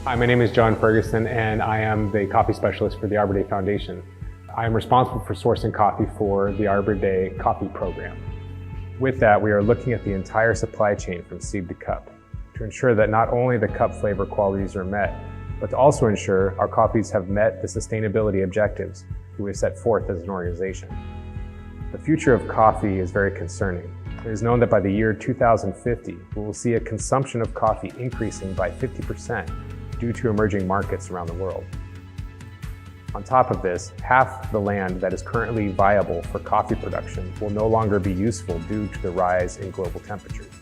Hi, my name is John Ferguson, and I am the coffee specialist for the Arbor Day Foundation. I am responsible for sourcing coffee for the Arbor Day coffee program. With that, we are looking at the entire supply chain from seed to cup to ensure that not only the cup flavor qualities are met, but to also ensure our coffees have met the sustainability objectives that we have set forth as an organization. The future of coffee is very concerning. It is known that by the year 2050, we will see a consumption of coffee increasing by 50% due to emerging markets around the world. On top of this, half the land that is currently viable for coffee production will no longer be useful due to the rise in global temperatures.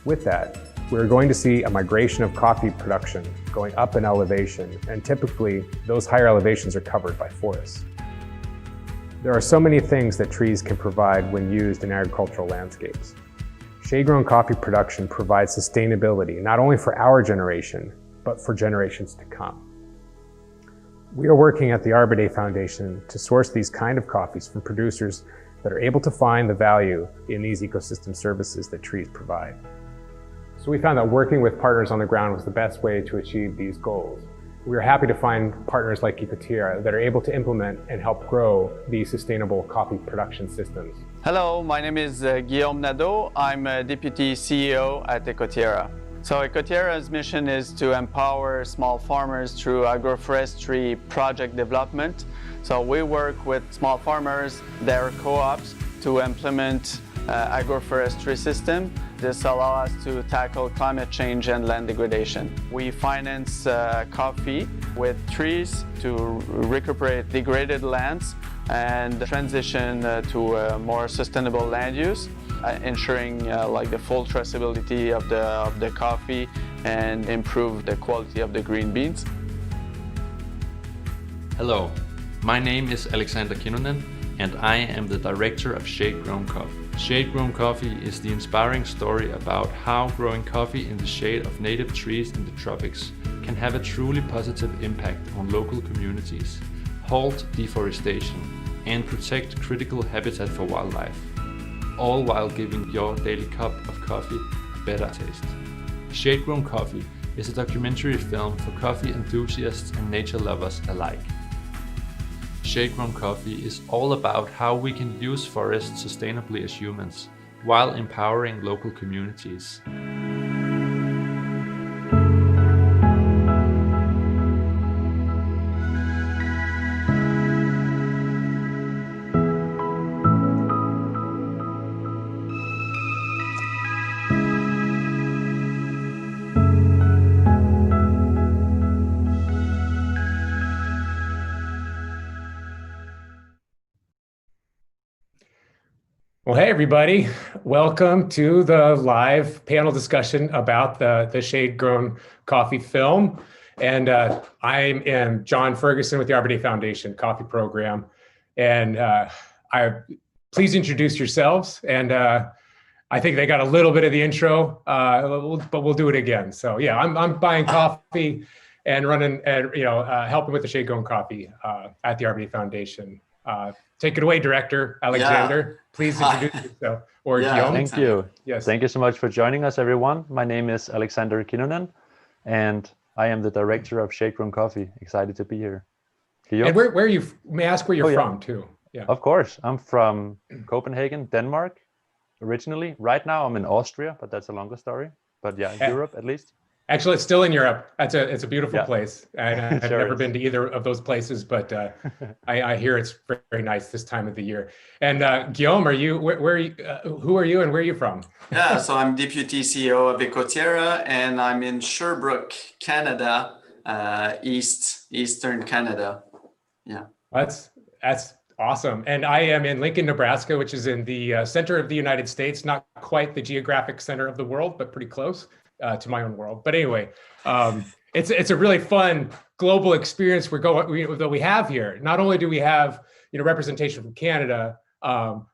With that, we're going to see a migration of coffee production going up in elevation, and typically those higher elevations are covered by forests. There are so many things that trees can provide when used in agricultural landscapes. Shade-grown coffee production provides sustainability not only for our generation, but for generations to come. We are working at the Arbor Day Foundation to source these kind of coffees from producers that are able to find the value in these ecosystem services that trees provide. So we found that working with partners on the ground was the best way to achieve these goals. We are happy to find partners like Ecoterra that are able to implement and help grow these sustainable coffee production systems. Hello, my name is Guillaume Nadeau. I'm a Deputy CEO at Ecoterra. So Ecoterra's mission is to empower small farmers through agroforestry project development. So we work with small farmers, their co-ops, to implement agroforestry system. This allows us to tackle climate change and land degradation. We finance coffee with trees to recuperate degraded lands and transition to a more sustainable land use, ensuring like the full traceability of the coffee and improve the quality of the green beans. Hello, my name is Alexander Kinnunen, and I am the director of Shade-Grown Coffee. Shade-Grown Coffee is the inspiring story about how growing coffee in the shade of native trees in the tropics can have a truly positive impact on local communities, halt deforestation, and protect critical habitat for wildlife, all while giving your daily cup of coffee a better taste. Shade-Grown Coffee is a documentary film for coffee enthusiasts and nature lovers alike. Shade-Grown Coffee is all about how we can use forests sustainably as humans, while empowering local communities. Well, hey everybody, welcome to the live panel discussion about the Shade-Grown Coffee film. And I am John Ferguson with the Arbor Day Foundation Coffee Program. And please introduce yourselves. And I think they got a little bit of the intro, but we'll do it again. So yeah, I'm buying coffee and running and helping with the Shade-Grown Coffee at the Arbor Day Foundation. Take it away, Director Alexander. Yeah. Please introduce yourself. Or Guillaume. Thank you. Yes. Thank you so much for joining us, everyone. My name is Alexander Kinnunen, and I am the director of Shade-Grown Coffee. Excited to be here. Guillaume? And where are you? May I ask where you're from too? Yeah. Of course. I'm from Copenhagen, Denmark, originally. Right now, I'm in Austria, but that's a longer story. But yeah, Europe at least. Actually, it's still in Europe. It's a beautiful place. I've Sure never been to either of those places, but I hear it's very nice this time of the year. And Guillaume, are you? Where are you? Who are you, and where are you from? Yeah, so I'm Deputy CEO of Ecoterra, and I'm in Sherbrooke, Canada, Eastern Canada. Yeah, that's awesome. And I am in Lincoln, Nebraska, which is in the center of the United States, not quite the geographic center of the world, but pretty close. To my own world. But anyway, it's a really fun global experience that we have here. Not only do we have representation from Canada,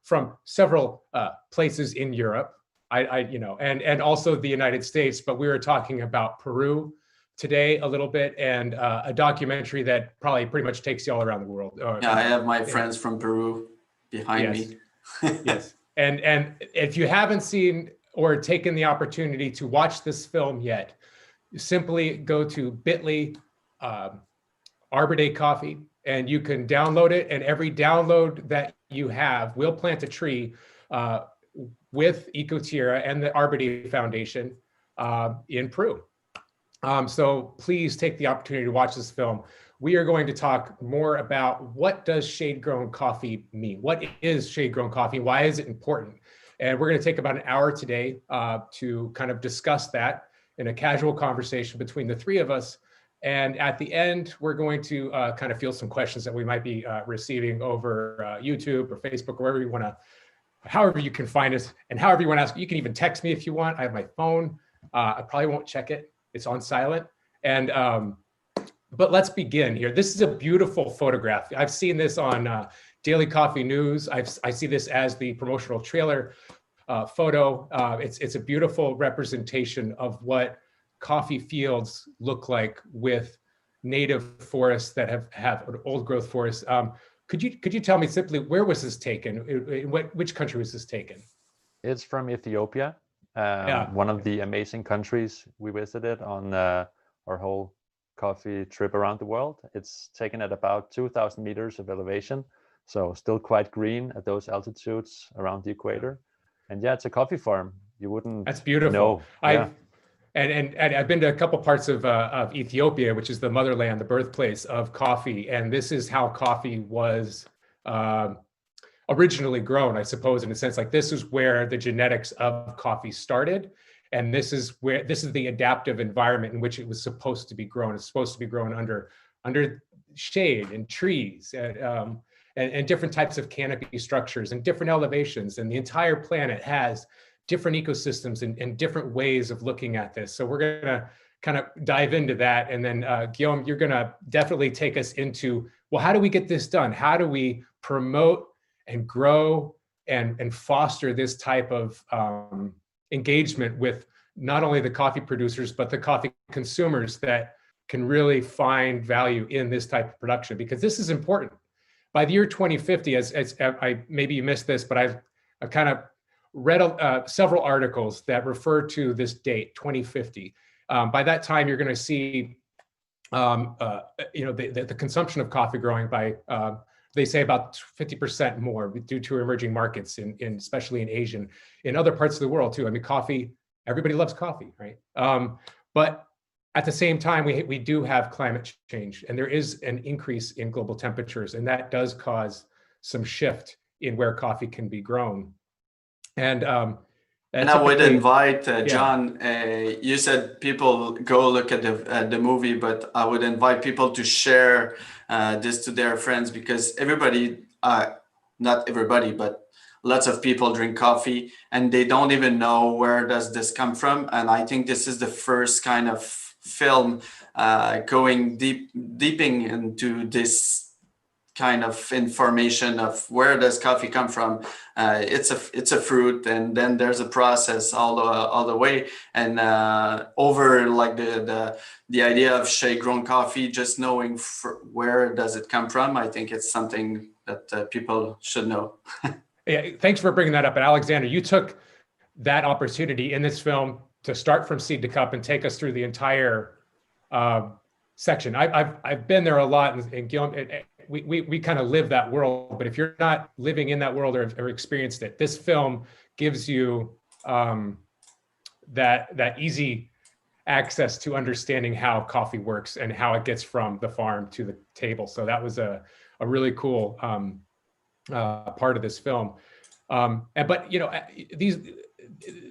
from several places in Europe, and also the United States, but we were talking about Peru today a little bit, and a documentary that probably pretty much takes you all around the world. I have my friends from Peru behind me. Yes, and if you haven't seen or taken the opportunity to watch this film yet, simply go to bit.ly Arbor Day Coffee, and you can download it. And every download that you have will plant a tree with Ecoterra and the Arbor Day Foundation in Peru. So please take the opportunity to watch this film. We are going to talk more about what does shade-grown coffee mean? What is shade-grown coffee? Why is it important? And we're going to take about an hour today to kind of discuss that in a casual conversation between the three of us. And at the end, we're going to kind of field some questions that we might be receiving over YouTube or Facebook, or wherever you want to, however you can find us, and however you want to ask. You can even text me if you want. I have my phone. I probably won't check it. It's on silent. And but let's begin here. This is a beautiful photograph. I've seen this on Daily Coffee News. I see this as the promotional trailer photo. It's a beautiful representation of what coffee fields look like with native forests that have an old growth forest. Could you tell me simply, where was this taken? Which country was this taken? It's from Ethiopia, one of the amazing countries we visited on our whole coffee trip around the world. It's taken at about 2,000 meters of elevation, so still quite green at those altitudes around the equator. And yeah, it's a coffee farm. You wouldn't. That's beautiful. Know. And I've been to a couple parts of Ethiopia, which is the motherland, the birthplace of coffee. And this is how coffee was originally grown, I suppose, in a sense. Like, this is where the genetics of coffee started. And this is the adaptive environment in which it was supposed to be grown. It's supposed to be grown under shade and trees and different types of canopy structures and different elevations. And the entire planet has different ecosystems and different ways of looking at this. So we're going to kind of dive into that. And then Guillaume, you're going to definitely take us into, well, how do we get this done? How do we promote and grow and foster this type of engagement with not only the coffee producers, but the coffee consumers that can really find value in this type of production? Because this is important. By the year 2050, as I maybe you missed this, but I've kind of read several articles that refer to this date, 2050. By that time, you're going to see, the consumption of coffee growing by, they say, about 50% more due to emerging markets, especially in Asia, in other parts of the world too. I mean, coffee, everybody loves coffee, right? But at the same time, we do have climate change, and there is an increase in global temperatures, and that does cause some shift in where coffee can be grown. And I would invite John. You said people go look at the movie, but I would invite people to share this to their friends, because everybody, not everybody, but lots of people drink coffee and they don't even know where does this come from. And I think this is the first kind of film going deeping into this kind of information of where does coffee come from. It's a fruit, and then there's a process all the way, and over like the idea of shade grown coffee, just knowing where does it come from. I think it's something that people should know. Yeah, thanks for bringing that up. And Alexander, you took that opportunity in this film to start from seed to cup and take us through the entire section. I've been there a lot, and Guillaume, we kind of live that world. But if you're not living in that world or experienced it, this film gives you that easy access to understanding how coffee works and how it gets from the farm to the table. So that was a really cool part of this film. But you know,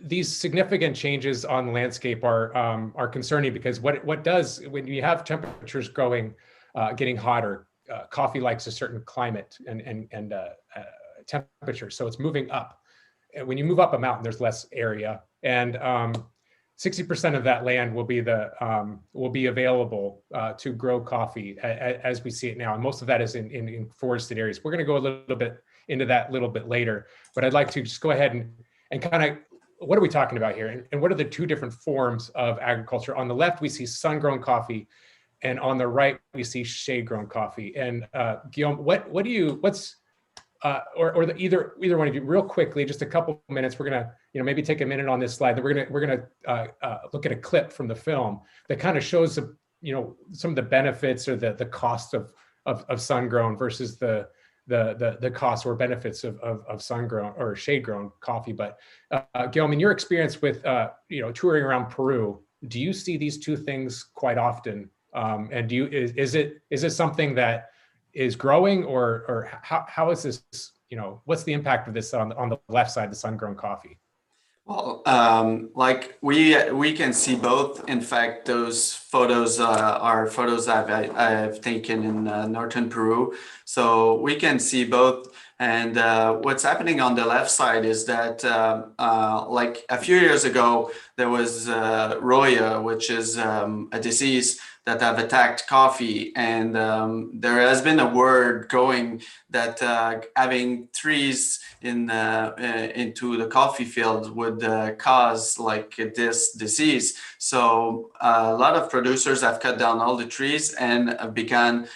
these significant changes on the landscape are concerning, because what does, when you have temperatures getting hotter, coffee likes a certain climate and temperature, so it's moving up. And when you move up a mountain, there's less area, and 60% of that land will be available to grow coffee as we see it now, and most of that is in forested areas. We're going to go a little bit into that a little bit later, but I'd like to just go ahead and kind of, what are we talking about here, and what are the two different forms of agriculture? On the left, we see sun-grown coffee, and on the right, we see shade-grown coffee. And Guillaume, what's either one of you, real quickly, just a couple minutes. We're gonna, maybe take a minute on this slide. Then we're gonna look at a clip from the film that kind of shows some of the benefits or the cost of sun-grown versus the costs or benefits of sun-grown or shade-grown coffee. But Guillaume, in your experience with touring around Peru, do you see these two things quite often? And is it something that is growing, or how is this? What's the impact of this on the left side, the sun-grown coffee? Well, like we can see both. In fact, those photos are photos I've taken in northern Peru, so we can see both. And what's happening on the left side is that, like a few years ago, there was Roya, which is a disease that have attacked coffee, and there has been a word going that having trees into the coffee field would cause like this disease. So a lot of producers have cut down all the trees and began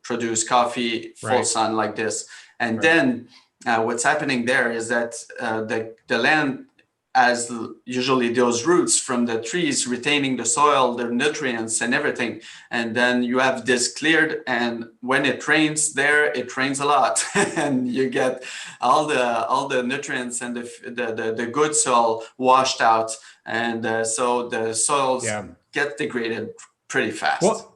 produce coffee full sun like this. And then what's happening there is that the land has usually those roots from the trees retaining the soil, the nutrients and everything. And then you have this cleared, and when it rains there, it rains a lot and you get all the nutrients and the good soil washed out. And so the soils get degraded pretty fast. Well,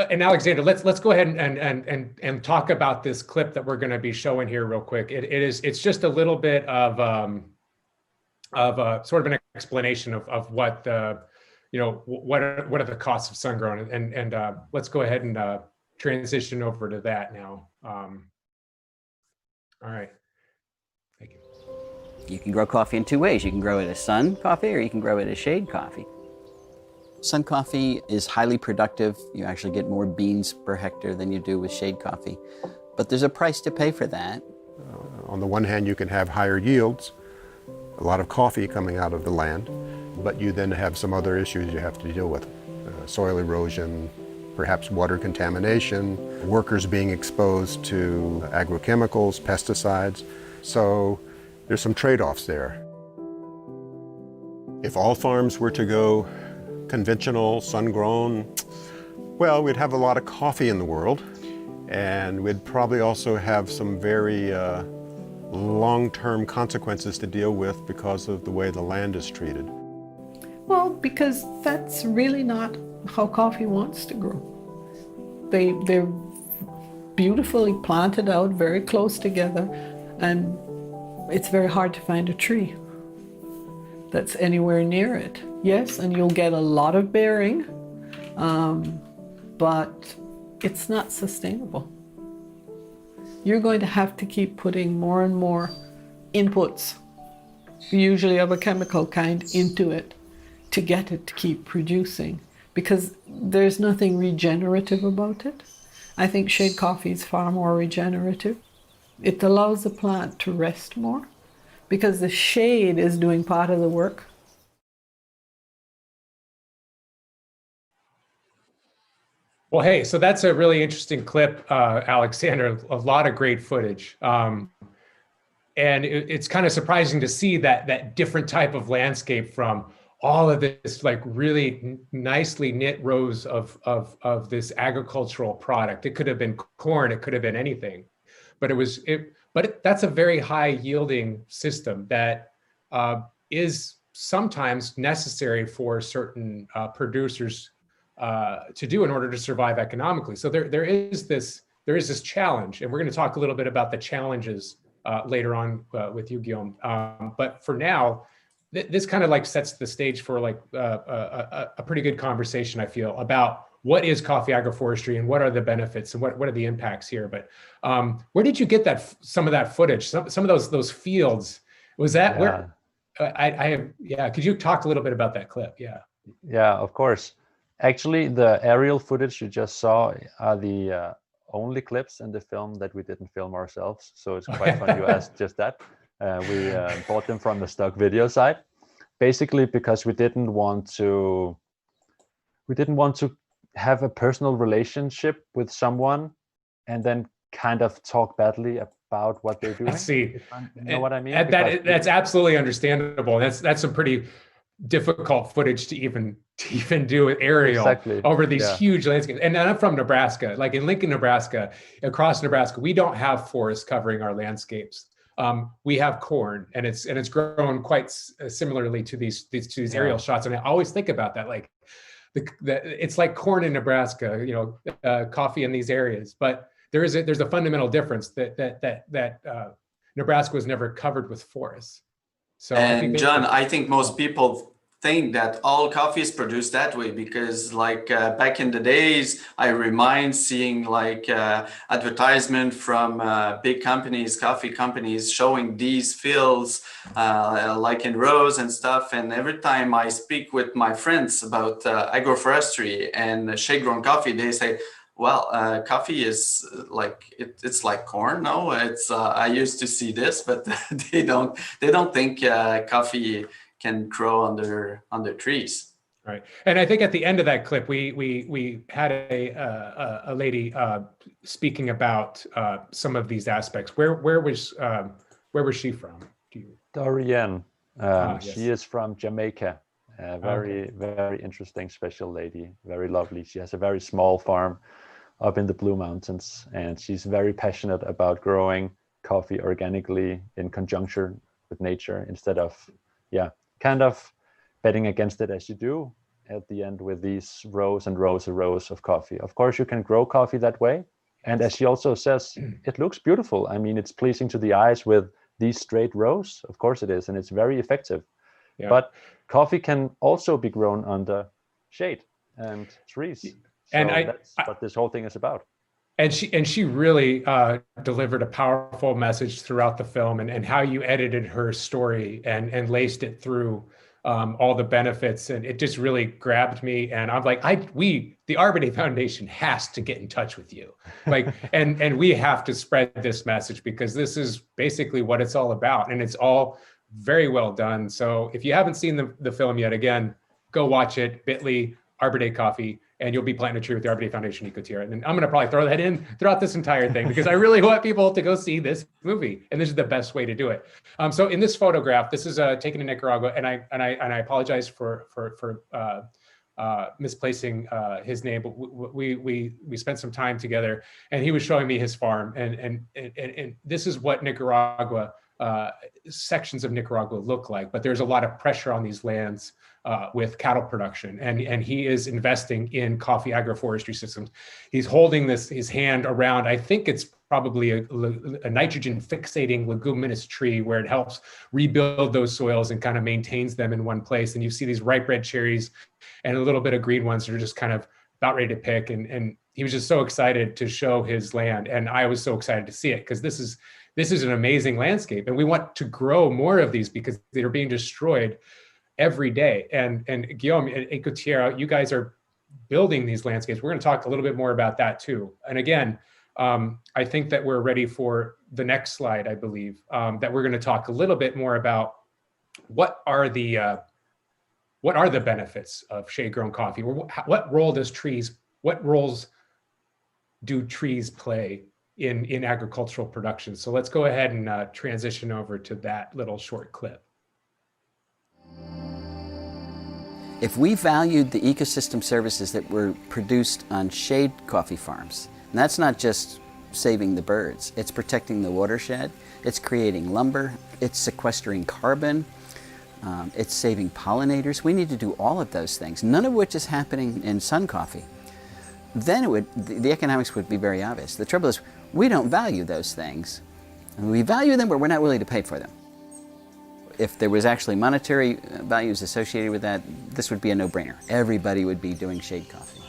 and Alexander, let's go ahead and talk about this clip that we're going to be showing here real quick. It's just a little bit of sort of an explanation of what what are the costs of sun-grown, and let's go ahead and transition over to that now. All right, thank you. You can grow coffee in two ways. You can grow it as sun coffee, or you can grow it as shade coffee. Sun coffee is highly productive. You actually get more beans per hectare than you do with shade coffee, but there's a price to pay for that. On the one hand, you can have higher yields, a lot of coffee coming out of the land, but you then have some other issues you have to deal with. Soil erosion, perhaps water contamination, workers being exposed to agrochemicals, pesticides. So there's some trade-offs there. If all farms were to go conventional, sun-grown, well, we'd have a lot of coffee in the world, and we'd probably also have some very long-term consequences to deal with because of the way the land is treated. Well, because that's really not how coffee wants to grow. They're beautifully planted out very close together, and it's very hard to find a tree that's anywhere near it. Yes, and you'll get a lot of bearing, but it's not sustainable. You're going to have to keep putting more and more inputs, usually of a chemical kind, into it to get it to keep producing, because there's nothing regenerative about it. I think shade coffee is far more regenerative. It allows the plant to rest more because the shade is doing part of the work. Well, hey, so that's a really interesting clip, Alexander, a lot of great footage. And it's kind of surprising to see that different type of landscape from all of this like really nicely knit rows of this agricultural product. It could have been corn, it could have been anything, but that's a very high yielding system that is sometimes necessary for certain producers to do in order to survive economically. So there is this challenge, and we're going to talk a little bit about the challenges later on with you, Guillaume. But for now, this kind of like sets the stage for like a pretty good conversation, I feel, about what is coffee agroforestry and what are the benefits and what are the impacts here. But where did you get some of that footage? Some of those fields, was that where could you talk a little bit about that clip? Yeah, of course. Actually, the aerial footage you just saw are the only clips in the film that we didn't film ourselves. So it's quite fun you asked just that. We bought them from the stock video site, basically because we didn't want to have a personal relationship with someone and then kind of talk badly about what they're doing. I see. You know what I mean? That's absolutely understandable. That's some pretty difficult footage to even do with aerial over these huge landscapes. And I'm from Nebraska, like in Lincoln, Nebraska, across Nebraska, we don't have forests covering our landscapes. We have corn, and it's grown quite similarly to these aerial shots. And I always think about that, like it's like corn in Nebraska, you know, coffee in these areas. But there's a fundamental difference that Nebraska was never covered with forests. So John, I think most people think that all coffee is produced that way because back in the days, I remind seeing advertisement from big companies, coffee companies showing these fields like in rows and stuff. And every time I speak with my friends about agroforestry and shade-grown coffee, they say, well, coffee is it's like corn. No, it's I used to see this, but they don't think coffee can grow under trees. Right, and I think at the end of that clip, we had a lady speaking about some of these aspects. Where was she from? Dorian. Yes. She is from Jamaica. Very interesting, special lady. Very lovely. She has a very small farm up in the Blue Mountains, and she's very passionate about growing coffee organically in conjunction with nature instead of, kind of betting against it as you do at the end with these rows and rows and rows of coffee. Of course, you can grow coffee that way. And as she also says, it looks beautiful. I mean, it's pleasing to the eyes with these straight rows. Of course it is, and it's very effective. Yeah. But coffee can also be grown under shade and trees. So that's what this whole thing is about. And she really delivered a powerful message throughout the film, and how you edited her story and laced it through all the benefits, and it just really grabbed me. And I'm like, the Arbor Day Foundation has to get in touch with you, and we have to spread this message because this is basically what it's all about, and it's all very well done. So if you haven't seen the film yet, again, go watch it. Bit.ly Arbor Day Coffee. And you'll be planting a tree with the Arbor Day Foundation Ecoterra. And I'm going to probably throw that in throughout this entire thing because I really want people to go see this movie, and this is the best way to do it. So in this photograph, this is taken in Nicaragua, and I apologize for misplacing his name, but we spent some time together, and he was showing me his farm, and this is what Nicaragua, sections of Nicaragua look like. But there's a lot of pressure on these lands with cattle production, and he is investing in coffee agroforestry systems. He's holding his hand around, I think it's probably a nitrogen fixating leguminous tree where it helps rebuild those soils and kind of maintains them in one place. And you see these ripe red cherries and a little bit of green ones that are just kind of about ready to pick. And he was just so excited to show his land, and I was so excited to see it because this is an amazing landscape, and we want to grow more of these because they're being destroyed every day. And Guillaume and Ecoterra, you guys are building these landscapes. We're going to talk a little bit more about that too. And again, I think that we're ready for the next slide, I believe, that we're going to talk a little bit more about what are the benefits of shade-grown coffee? What roles do trees play in agricultural production? So let's go ahead and transition over to that little short clip. If we valued the ecosystem services that were produced on shade coffee farms, and that's not just saving the birds, it's protecting the watershed, it's creating lumber, it's sequestering carbon, it's saving pollinators. We need to do all of those things, none of which is happening in sun coffee. Then the economics would be very obvious. The trouble is, we don't value those things. And we value them, but we're not willing to pay for them. If there was actually monetary values associated with that, this would be a no-brainer. Everybody would be doing shade coffee.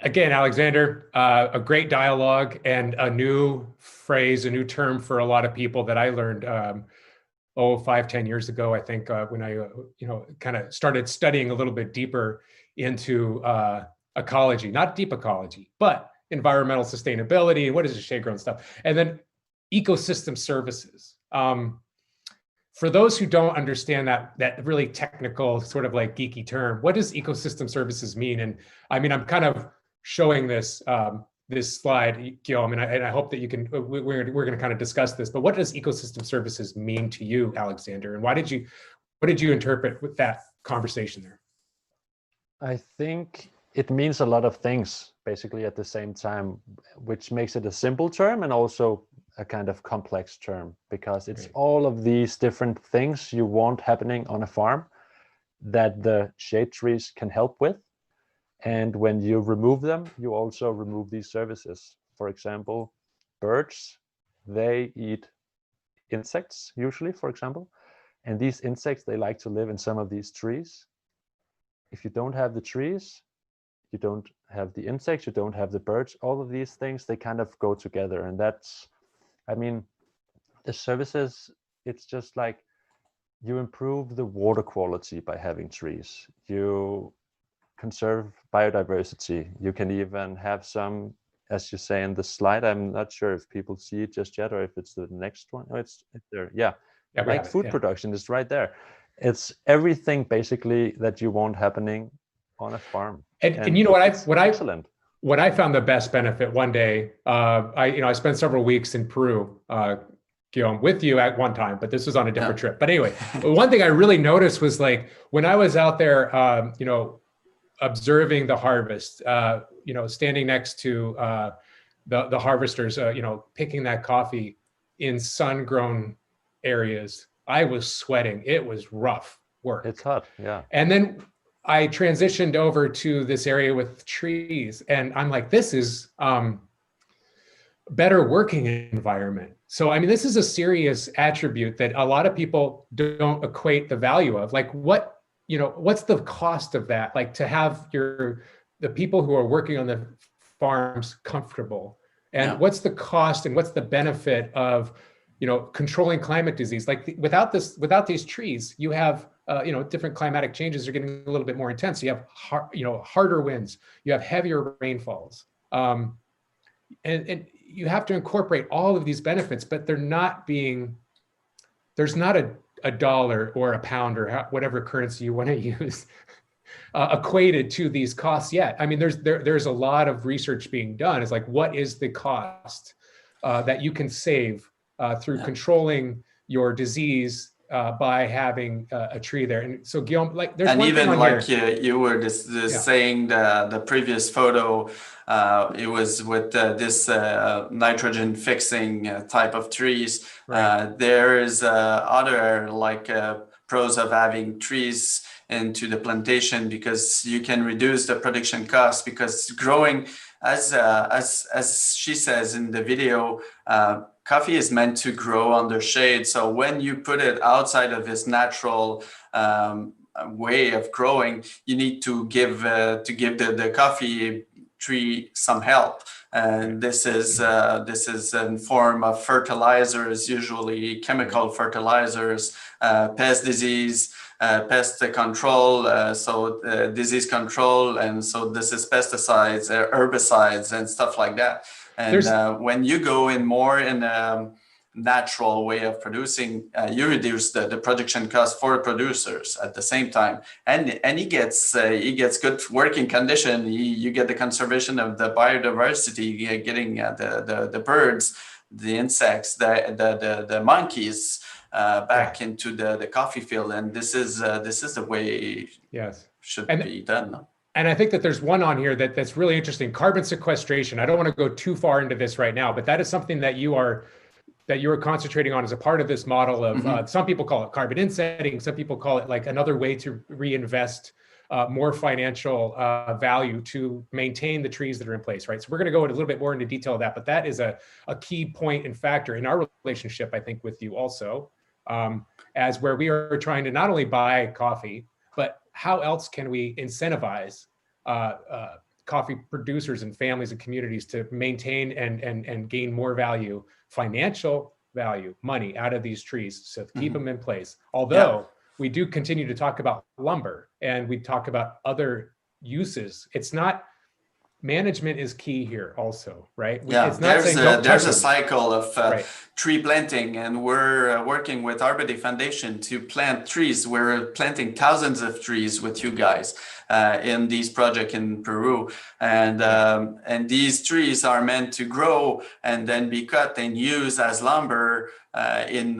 Again, Alexander, a great dialogue and a new phrase, a new term for a lot of people that I learned 5-10 years ago, I think, when I kind of started studying a little bit deeper into ecology, not deep ecology, but environmental sustainability, and what is the shade-grown stuff, and then ecosystem services. for those who don't understand that really technical sort of like geeky term, what does ecosystem services mean? And I mean, I'm kind of showing this this slide, Guillaume, and I hope that you can. We're going to kind of discuss this. But what does ecosystem services mean to you, Alexander? And what did you interpret with that conversation there? I think it means a lot of things basically at the same time, which makes it a simple term and also a kind of complex term, because it's all of these different things you want happening on a farm that the shade trees can help with. And when you remove them, you also remove these services. For example, birds, they eat insects usually, for example, and these insects, they like to live in some of these trees. If you don't have the trees, you don't have the insects, you don't have the birds, all of these things, they kind of go together. And that's, I mean, the services, it's just like you improve the water quality by having trees. You conserve biodiversity. You can even have some, as you say in the slide, I'm not sure if people see it just yet or if it's the next one. Oh, it's there. Yeah. Like food production is right there. It's everything basically that you want happening on a farm. And you know excellent. What I found the best benefit one day, I spent several weeks in Peru, Guillaume, with you at one time, but this was on a different trip. But anyway, one thing I really noticed was like when I was out there, observing the harvest, standing next to the harvesters, picking that coffee in sun-grown areas, I was sweating. It was rough work. It's hot, yeah. And then I transitioned over to this area with trees, and I'm like, this is better working environment. So, I mean, this is a serious attribute that a lot of people don't equate the value of. Like, what's the cost of that? Like, to have the people who are working on the farms comfortable, and what's the cost and what's the benefit of, controlling climate disease? Like, without these trees, you have different climatic changes are getting a little bit more intense. You have harder winds, you have heavier rainfalls, and you have to incorporate all of these benefits, but there's not a dollar or a pound or whatever currency you want to use equated to these costs yet. I mean, there's a lot of research being done. It's like, what is the cost that you can save through controlling your disease by having a tree there? And so, Guillaume, like, there's one thing on here. You were just saying the previous photo, it was with this nitrogen fixing type of trees. Right. There is other pros of having trees into the plantation, because you can reduce the production costs, because growing, as she says in the video, coffee is meant to grow under shade. So when you put it outside of this natural way of growing, you need to give the coffee tree some help. And this is in form of fertilizers, usually chemical fertilizers, pest disease, pest control, disease control, and so this is pesticides, herbicides, and stuff like that. And when you go in more in a natural way of producing, you reduce the production cost for producers at the same time, and he gets good working condition. You get the conservation of the biodiversity, getting the birds, the insects, the monkeys back into the coffee field, and this is the way should be done. And I think that there's one on here that's really interesting: carbon sequestration. I don't want to go too far into this right now, but that is something that you are concentrating on as a part of this model of some people call it carbon insetting, some people call it like another way to reinvest more financial value to maintain the trees that are in place, right? So we're going to go a little bit more into detail of that, but that is a key point and factor in our relationship, I think, with you also, as where we are trying to not only buy coffee, but how else can we incentivize coffee producers and families and communities to maintain and gain more value, financial value, money out of these trees, so keep them in place. Although we do continue to talk about lumber and we talk about other uses, it's not management is key here also, right? It's not saying don't there's touch a them. cycle of Right. tree planting, and we're working with Arbor Day Foundation to plant trees. We're planting thousands of trees with you guys in these projects in Peru, and these trees are meant to grow and then be cut and used as lumber in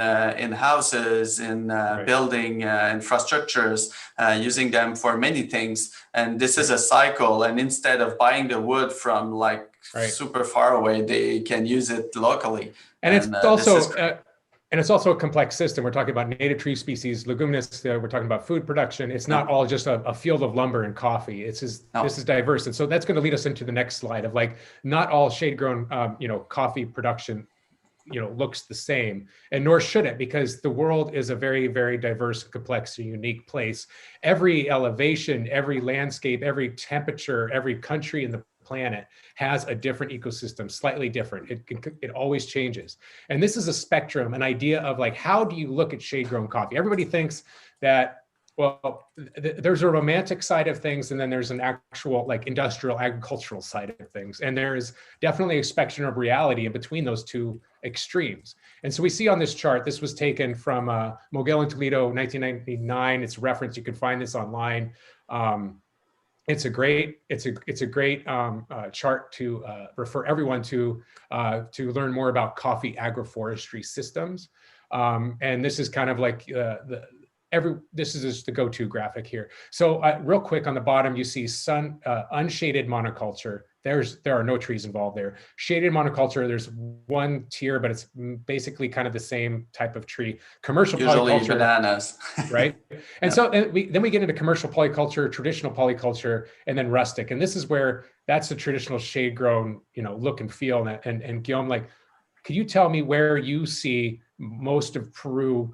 houses, in building infrastructures, using them for many things. And this is a cycle. And instead of buying the wood from like super far away, they can use it locally. And it's also a complex system. We're talking about native tree species, leguminous. We're talking about food production. It's not all just a field of lumber and coffee. This is diverse. And so that's going to lead us into the next slide of like, not all shade-grown, coffee production, looks the same, and nor should it, because the world is a very, very diverse, complex, and unique place. Every elevation, every landscape, every temperature, every country in the planet has a different ecosystem, slightly different. It always changes. And this is a spectrum, an idea of like, how do you look at shade-grown coffee? Everybody thinks that, well, there's a romantic side of things, and then there's an actual like industrial agricultural side of things. And there is definitely a spectrum of reality in between those two extremes. And so we see on this chart, this was taken from Moguel and Toledo, 1999. It's referenced. You can find this online. It's a great chart to refer everyone to learn more about coffee agroforestry systems. And this is kind of like this is just the go-to graphic here. So real quick, on the bottom, you see unshaded monoculture. There are no trees involved there. Shaded monoculture, there's one tier, but it's basically kind of the same type of tree. Commercial polyculture, bananas, right? And so then we get into commercial polyculture, traditional polyculture, and then rustic. And this is where that's the traditional shade-grown, look and feel. And Guillaume, like, could you tell me where you see most of Peru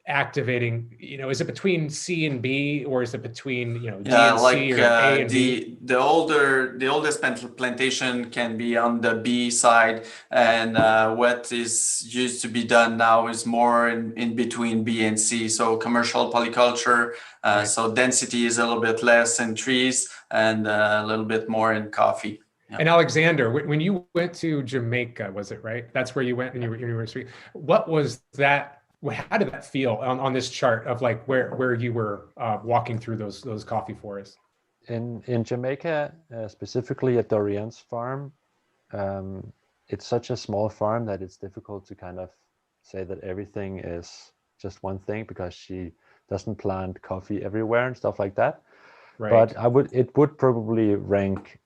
activating? Is it between C and B, or is it between D and C, or A and B? The oldest plantation can be on the B side, and what is used to be done now is more in between B and C. So commercial polyculture, so density is a little bit less in trees and a little bit more in coffee. Yeah. And Alexander, when you went to Jamaica, was it right? That's where you went in your university. What was that? How did that feel on this chart of like where you were walking through those coffee forests? In Jamaica, specifically at Dorian's farm, it's such a small farm that it's difficult to kind of say that everything is just one thing, because she doesn't plant coffee everywhere and stuff like that. Right. But it would probably rank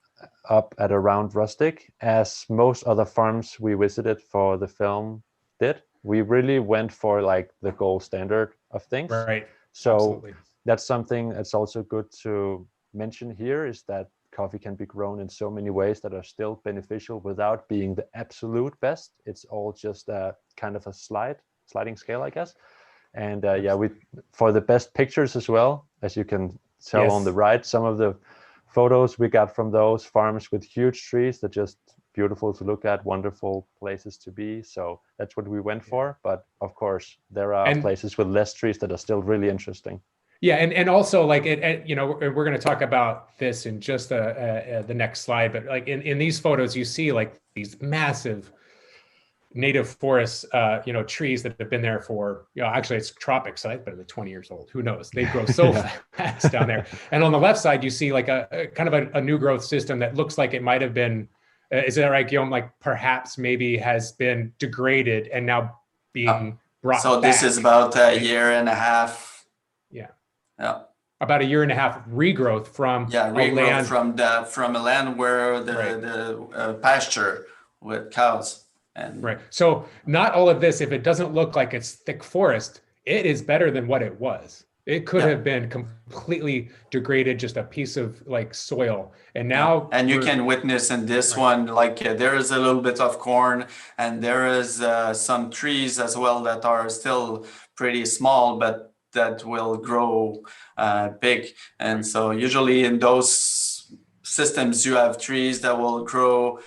up at around rustic, as most other farms we visited for the film did. We really went for like the gold standard of things. Right. So absolutely. That's something that's also good to mention here, is that coffee can be grown in so many ways that are still beneficial without being the absolute best. It's all just a kind of a sliding scale, I guess. And we for the best pictures as well, as you can tell on the right, some of the photos we got from those farms with huge trees that just beautiful to look at, wonderful places to be. So that's what we went for. But of course, there are places with less trees that are still really interesting. Yeah, and also like we're going to talk about this in just the next slide. But like in these photos, you see like these massive native forests, trees that have been there for, actually it's tropics, so but they're 20 years old. Who knows? They grow so fast down there. And on the left side, you see like a kind of a new growth system that looks like it might have been. Is that right, Guillaume? Like perhaps maybe has been degraded and now being brought so back. This is about a year and a half. Yeah. About a year and a half regrowth from from a land where the pasture with cows. Right. So not all of this, if it doesn't look like it's thick forest, it is better than what it was. It could have been completely degraded, just a piece of like soil. And now, and you can witness in this one, like there is a little bit of corn, and there is some trees as well that are still pretty small, but that will grow big. And so usually in those systems, you have trees that will grow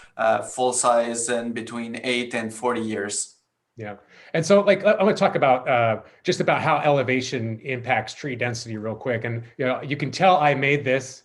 full size in between 8 and 40 years. Yeah. And so like, I want to talk about just about how elevation impacts tree density real quick. And, you can tell I made this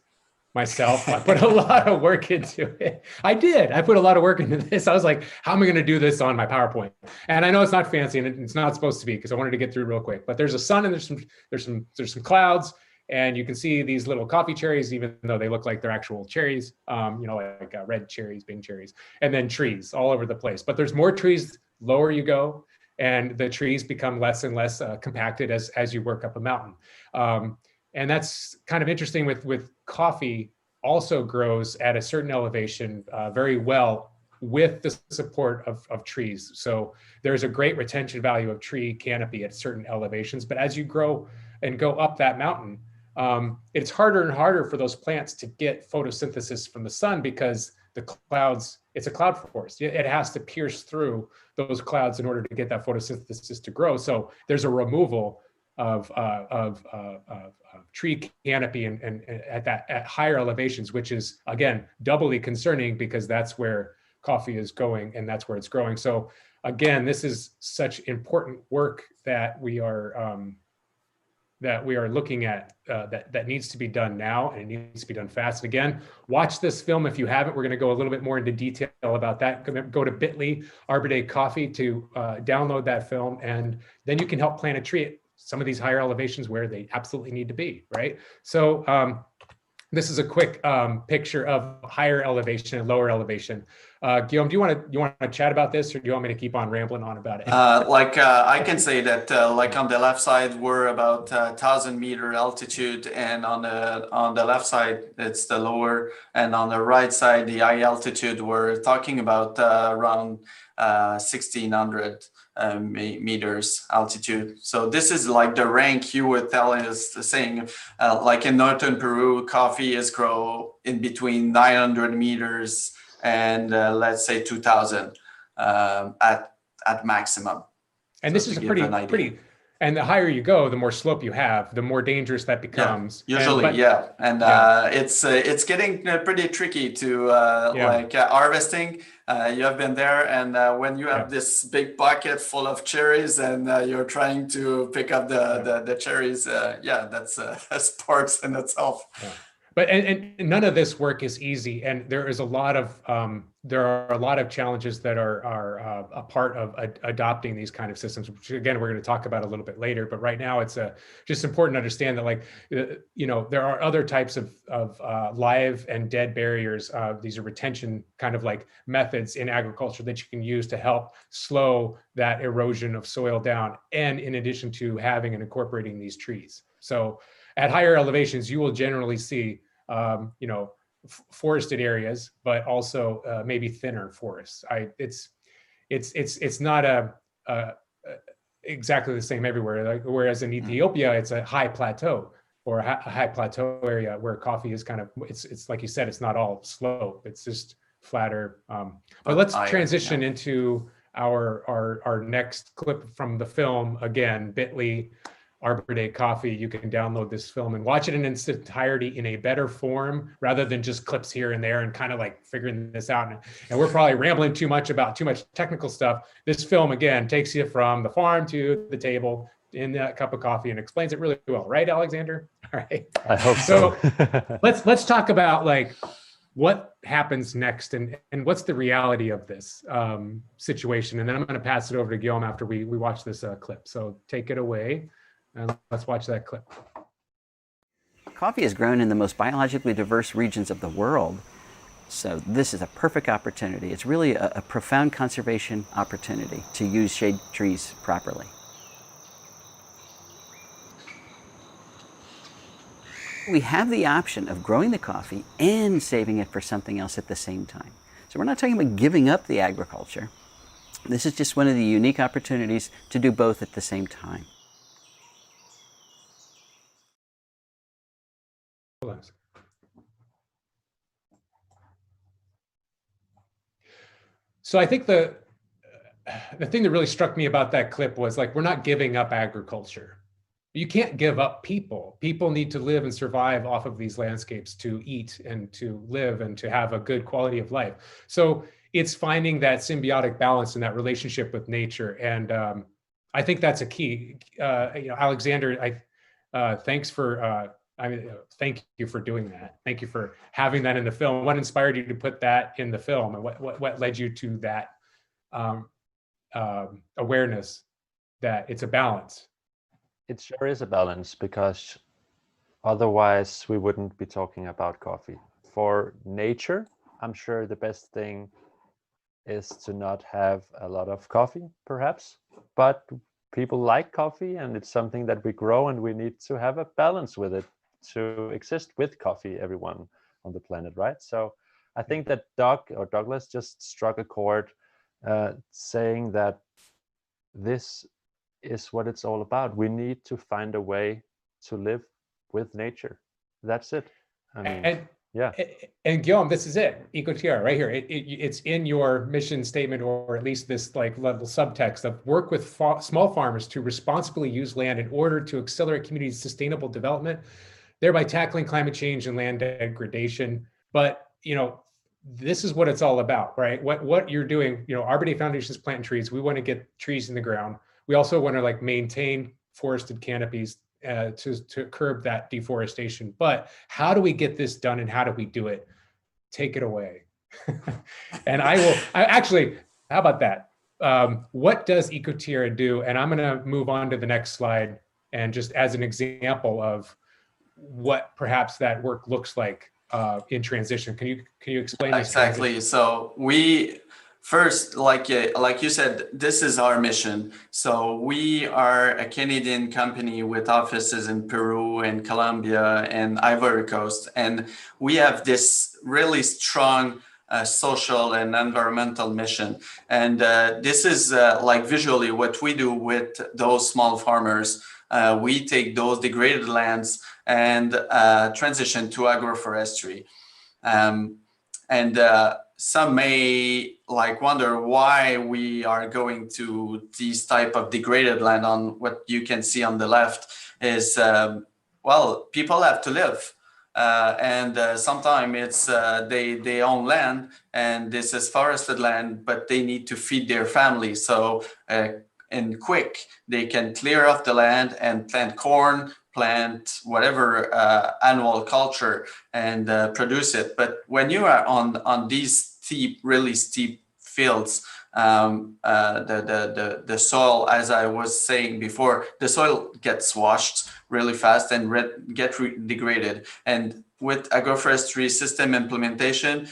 myself. I put a lot of work into it. I did. I put a lot of work into this. I was like, how am I going to do this on my PowerPoint? And I know it's not fancy and it's not supposed to be because I wanted to get through real quick. But there's a sun and there's some clouds, and you can see these little coffee cherries, even though they look like they're actual cherries. Like red cherries, Bing cherries, and then trees all over the place. But there's more trees lower you go, and the trees become less and less compacted as you work up a mountain. And that's kind of interesting with coffee. Also grows at a certain elevation very well with the support of trees. So there's a great retention value of tree canopy at certain elevations. But as you grow and go up that mountain, it's harder and harder for those plants to get photosynthesis from the sun because the clouds, it's a cloud forest. It has to pierce through those clouds in order to get that photosynthesis to grow. So there's a removal of tree canopy and at higher elevations, which is again doubly concerning because that's where coffee is going and that's where it's growing. So again, this is such important work that we are looking at that needs to be done now, and it needs to be done fast. And again, watch this film if you haven't. We're going to go a little bit more into detail about that. Go to bit.ly Arbor Day Coffee to download that film, and then you can help plant a tree at some of these higher elevations where they absolutely need to be, right? So this is a quick picture of higher elevation and lower elevation. Guillaume, do you want to chat about this, or do you want me to keep on rambling on about it? I can say that like on the left side, we're about 1,000-meter altitude, and on the left side, it's the lower, and on the right side, the high altitude, we're talking about around 1,600 meters altitude. So this is like the rank you were telling us, saying like in northern Peru, coffee is grow in between 900 meters and let's say 2,000 at maximum. And this is a pretty, and the higher you go, the more slope you have, the more dangerous that becomes. Yeah, usually, it's getting pretty tricky to like harvesting. You have been there, and when you have this big bucket full of cherries, and you're trying to pick up the cherries, that's a sport in itself. Yeah. But and none of this work is easy, and there is a lot of there are a lot of challenges that are a part of adopting these kind of systems, which again we're going to talk about a little bit later. But right now, it's just important to understand that there are other types of live and dead barriers. These are retention kind of like methods in agriculture that you can use to help slow that erosion of soil down, and in addition to having and incorporating these trees. So at higher elevations, you will generally see forested areas, but also maybe thinner forests. It's not exactly the same everywhere. Like, whereas in Ethiopia, it's a high plateau or a high plateau area where coffee is kind of, it's like you said, it's not all slope. It's just flatter. But let's transition into our next clip from the film. Again, bit.ly Arbor Day Coffee. You can download this film and watch it in its entirety in a better form rather than just clips here and there and kind of like figuring this out. And we're probably rambling too much about too much technical stuff. This film, again, takes you from the farm to the table in that cup of coffee and explains it really well. Right, Alexander? All right. I hope so. let's talk about like what happens next and what's the reality of this situation. And then I'm going to pass it over to Guillaume after we watch this clip. So take it away. And let's watch that clip. Coffee is grown in the most biologically diverse regions of the world, so this is a perfect opportunity. It's really a profound conservation opportunity to use shade trees properly. We have the option of growing the coffee and saving it for something else at the same time. So we're not talking about giving up the agriculture. This is just one of the unique opportunities to do both at the same time. So I think the thing that really struck me about that clip was like, we're not giving up agriculture. You can't give up people. People need to live and survive off of these landscapes to eat and to live and to have a good quality of life. So it's finding that symbiotic balance and that relationship with nature. And I think that's a key. Alexander, thanks for I mean, thank you for doing that. Thank you for having that in the film. What inspired you to put that in the film, and what led you to that awareness that it's a balance? It sure is a balance, because otherwise we wouldn't be talking about coffee. For nature, I'm sure the best thing is to not have a lot of coffee, perhaps, but people like coffee, and it's something that we grow, and we need to have a balance with it to exist with coffee, everyone on the planet, right? So I think that Douglas just struck a chord, saying that this is what it's all about. We need to find a way to live with nature. That's it. I mean, yeah. And Guillaume, this is it. Ecoterra, right here. It's in your mission statement, or at least this like level subtext of work with small farmers to responsibly use land in order to accelerate community sustainable development, thereby tackling climate change and land degradation. But this is what it's all about, right? What you're doing, Arbor Day Foundation is planting trees. We want to get trees in the ground. We also want to like maintain forested canopies to curb that deforestation. But how do we get this done, and how do we do it? Take it away. And actually, how about that? What does Ecoterra do? And I'm going to move on to the next slide, and just as an example of what perhaps that work looks like in transition. Can you explain this? Exactly. Transition? So we first, like you said, this is our mission. So we are a Canadian company with offices in Peru and Colombia and Ivory Coast, and we have this really strong social and environmental mission. And this is like visually what we do with those small farmers. We take those degraded lands and transition to agroforestry. Some may like wonder why we are going to these type of degraded land. On what you can see on the left is, well, people have to live. Sometimes it's they own land, and this is forested land, but they need to feed their family. So in quick, they can clear off the land and plant corn, plant whatever annual culture, and produce it. But when you are on these really steep fields, the soil, as I was saying before, the soil gets washed really fast and degraded. And with agroforestry system implementation,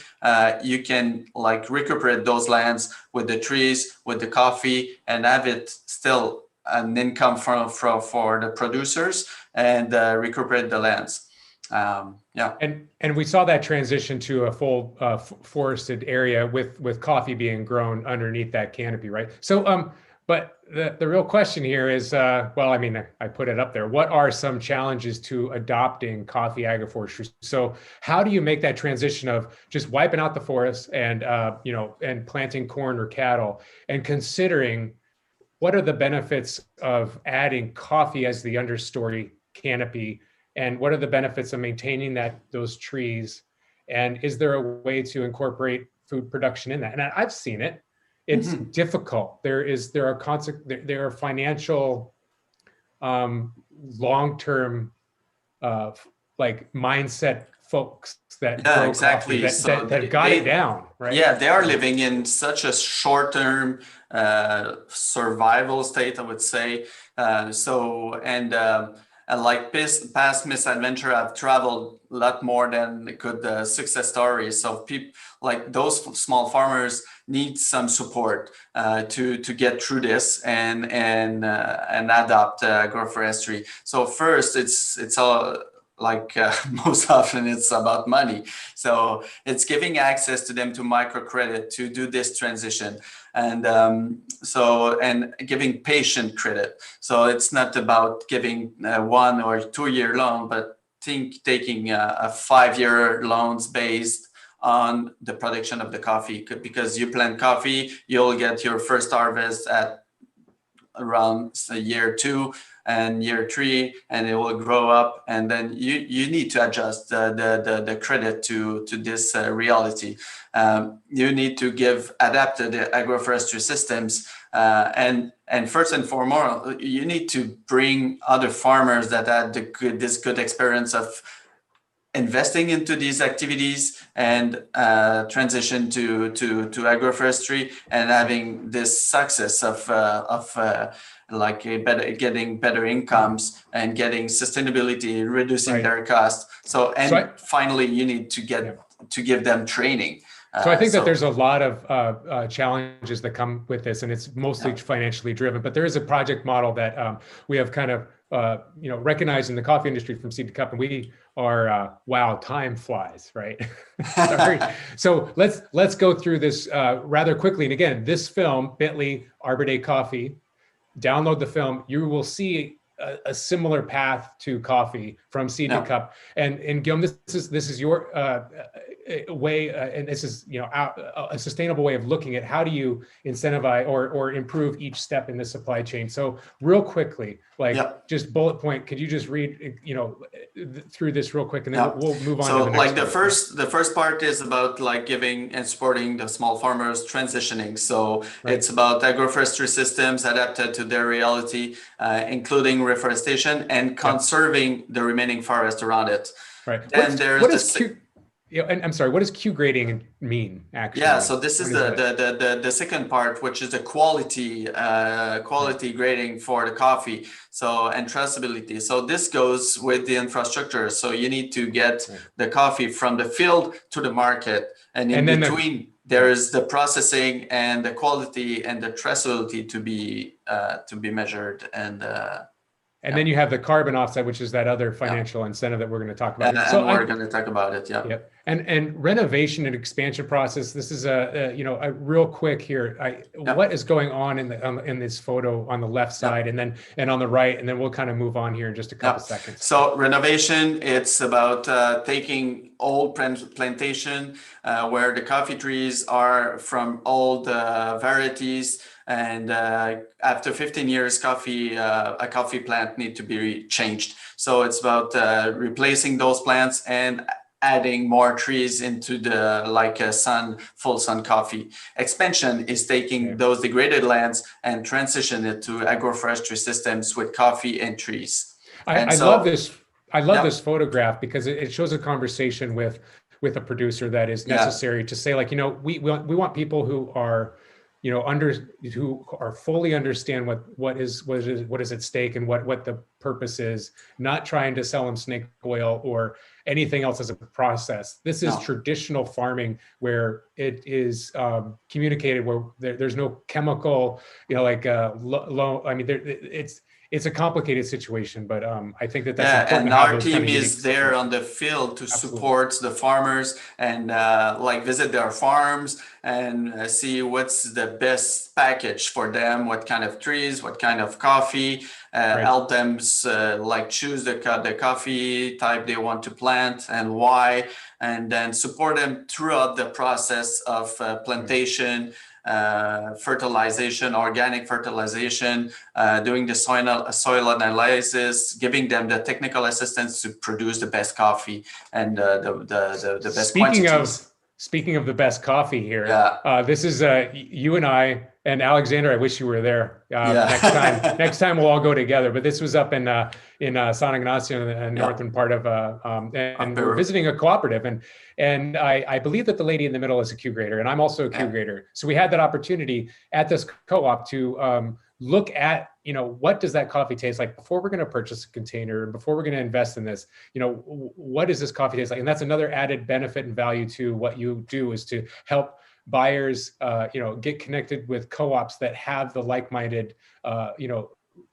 you can like recuperate those lands with the trees, with the coffee, and have it still an income for the producers, and recuperate the lands. And we saw that transition to a full forested area with coffee being grown underneath that canopy, right? So, but the real question here is, well, I mean, I put it up there. What are some challenges to adopting coffee agroforestry? So how do you make that transition of just wiping out the forest and, and planting corn or cattle, and considering what are the benefits of adding coffee as the understory canopy? And what are the benefits of maintaining those trees? And is there a way to incorporate food production in that? And I've seen it. It's difficult. There are financial, long-term, like mindset folks that grow exactly. coffee that got it down, right? Yeah, they are living in such a short-term survival state, I would say. Like past misadventure, I've traveled a lot more than good success stories. So people like those small farmers need some support to get through this and adopt agroforestry. So first, it's all like most often it's about money. So it's giving access to them to microcredit to do this transition. And and giving patient credit. So it's not about giving 1 or 2 year loan, but taking a 5-year loans based on the production of the coffee. Because you plant coffee, you'll get your first harvest at around year 2 and year 3, and it will grow up, and then you need to adjust the credit to this reality. You need to adapt the agroforestry systems And first and foremost, you need to bring other farmers that had this good experience of investing into these activities and transition to agroforestry and having this success of getting better incomes and getting sustainability, reducing their costs. Finally, you need to give them training. So I think that there's a lot of challenges that come with this, and it's mostly financially driven. But there is a project model that we have kind of recognized in the coffee industry from seed to cup, and we are wow, time flies, right? Sorry. So let's go through this rather quickly. And again, this film, Bentley Arbor Day Coffee, download the film. You will see a similar path to coffee from seed to cup. And Guillaume, this is your way, and this is a sustainable way of looking at how do you incentivize or improve each step in the supply chain. So real quickly, just bullet point, could you just read through this real quick, and then we'll move on to the next one. The first part is about giving and supporting the small farmers transitioning. So it's about agroforestry systems adapted to their reality, including reforestation and conserving the remaining forest around it. Right. Then And I'm sorry, what does Q grading mean, actually? Yeah, so this is the second part, which is the quality grading for the coffee, and traceability. So this goes with the infrastructure. So you need to get the coffee from the field to the market, and in between there is the processing and the quality and the traceability to be measured and then you have the carbon offset, which is that other financial incentive that we're going to talk about. And we're going to talk about it. Yeah. Yep. And renovation and expansion process. This is a real quick here. What is going on in this photo on the left side, and on the right, and then we'll kind of move on here in just a couple seconds. So renovation, it's about taking old plantation where the coffee trees are from old varieties. And after 15 years, a coffee plant need to be changed. So it's about replacing those plants and adding more trees into the full sun coffee. Expansion is taking those degraded lands and transition it to agroforestry systems with coffee and trees. I love this. I love this photograph because it shows a conversation with a producer that is necessary to say, we want people who are who are fully understand what is at stake and what the purpose is, not trying to sell them snake oil or anything else as a process. This is traditional farming where it is communicated, where there's no chemical, it's a complicated situation, but I think that's important. And our team is there on the field to support the farmers and visit their farms and see what's the best package for them, what kind of trees, what kind of coffee, help them choose the coffee type they want to plant and why, and then support them throughout the process of plantation, fertilization, organic fertilization, doing the soil analysis, giving them the technical assistance to produce the best coffee and the best quantities. Speaking of the best coffy here, this is you and I and Alexander. I wish you were there next time we'll all go together. But this was up in San Ignacio, in the northern part of and we're visiting a cooperative, and I believe that the lady in the middle is a Q grader, and I'm also a Q grader. So we had that opportunity at this co-op to look at, what does that coffee taste like before we're going to purchase a container and before we're going to invest in this, what does this coffee taste like? And that's another added benefit and value to what you do, is to help buyers, get connected with co-ops that have the like-minded,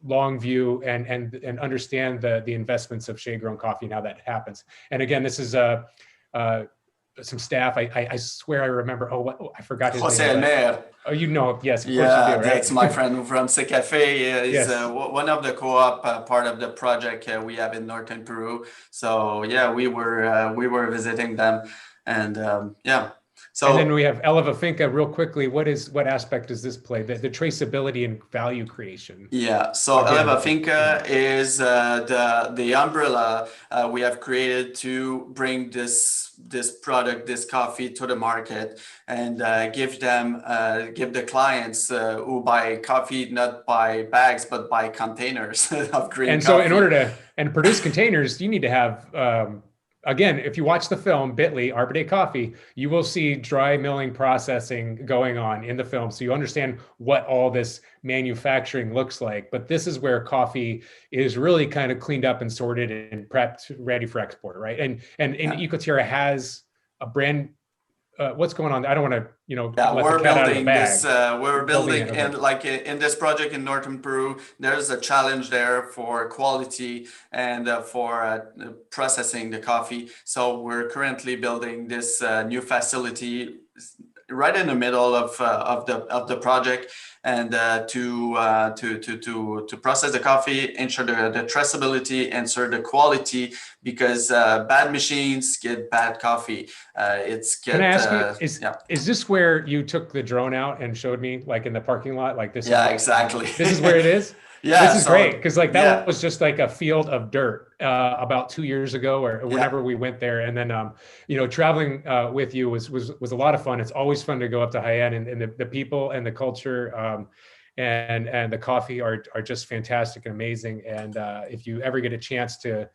long view and understand the investments of shade-grown coffee and how that happens. And again, this is some staff. I swear I remember. I forgot his Jose name. Elmer. Oh, yes, of course you do, right? That's my friend from Secafe. He's one of the co-op part of the project we have in northern Peru. So we were visiting them, and And then we have Eleva Finca. Real quickly, what aspect does this play? The traceability and value creation. Yeah. So Eleva Finca is the umbrella we have created to bring this product, this coffee, to the market and give the clients who buy coffee not by bags but by containers of green coffee. And so, in order to produce containers, you need to have. Again, if you watch the film, Bit.ly, Arbor Day Coffee, you will see dry milling processing going on in the film. So you understand what all this manufacturing looks like. But this is where coffee is really kind of cleaned up and sorted and prepped, ready for export, right? And Ecoterra has a brand. What's going on? I don't want to, let we're the cat out of the building bag. this. We're building, and like in this project in northern Peru, there's a challenge there for quality and for processing the coffee. So we're currently building this new facility right in the middle of the project, and to process the coffee, ensure the traceability, ensure the quality, because bad machines get bad coffee. Can I ask you, is this where you took the drone out and showed me, like in the parking lot, like this? Yeah, exactly. This is where it is. Yeah, this is great, because like that was just like a field of dirt about 2 years ago, or whenever we went there, and then traveling with you was a lot of fun. It's always fun to go up to Haiyan, and the people and the culture and the coffee are just fantastic and amazing. And if you ever get a chance to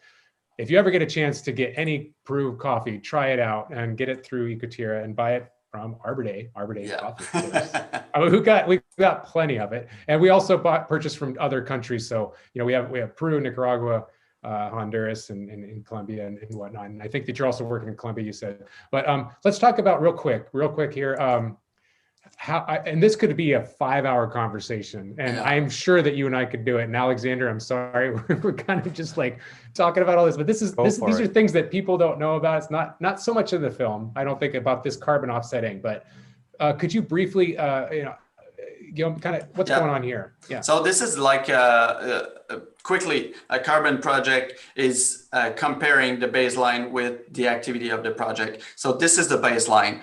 get any Peru coffee, try it out and get it through Ecoterra and buy it from Arbor Day Coffee, of course. I mean, we've got plenty of it, and we also purchased from other countries. So we have Peru, Nicaragua, Honduras, and Colombia and whatnot. And I think that you're also working in Colombia, you said. But let's talk about real quick here. And this could be a 5-hour conversation, and I'm sure that you and I could do it. And Alexander, I'm sorry, we're kind of just like talking about all this, but these are things that people don't know about. It's not so much in the film, I don't think, about this carbon offsetting, but could you briefly, Guillaume, kind of what's going on here? Yeah. So this is like quickly, a carbon project is comparing the baseline with the activity of the project. So this is the baseline.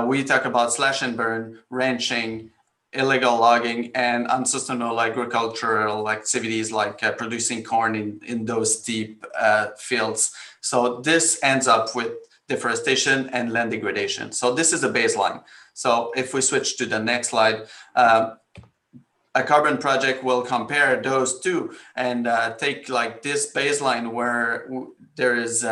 We talk about slash and burn, ranching, illegal logging, and unsustainable agricultural activities like producing corn in those deep fields. So this ends up with deforestation and land degradation. So this is the baseline. So if we switch to the next slide, a carbon project will compare those two and take like this baseline where there is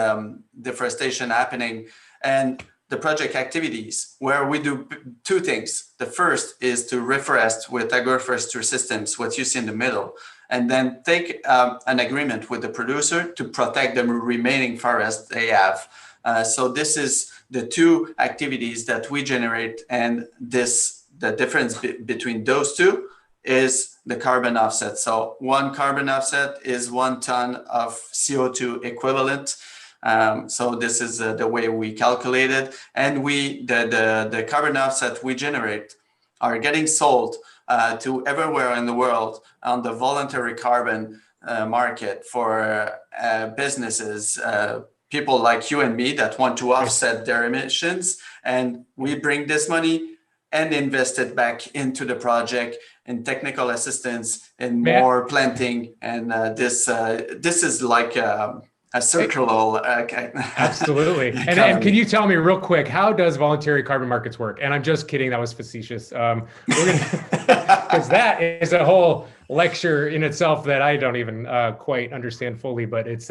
deforestation happening, and the project activities where we do two things. The first is to reforest with agroforestry systems, what you see in the middle, and then take an agreement with the producer to protect the remaining forest they have. So this is the two activities that we generate, and the difference between those two is the carbon offset. So one carbon offset is 1 ton of CO2 equivalent. So this is the way we calculate it, and the carbon offset we generate are getting sold to everywhere in the world on the voluntary carbon market for businesses, people like you and me that want to offset their emissions, and we bring this money and invest it back into the project in technical assistance and more planting, and this is like a circular. Absolutely. And can you tell me real quick, how does voluntary carbon markets work? And I'm just kidding, that was facetious. Because that is a whole lecture in itself that I don't even quite understand fully, but it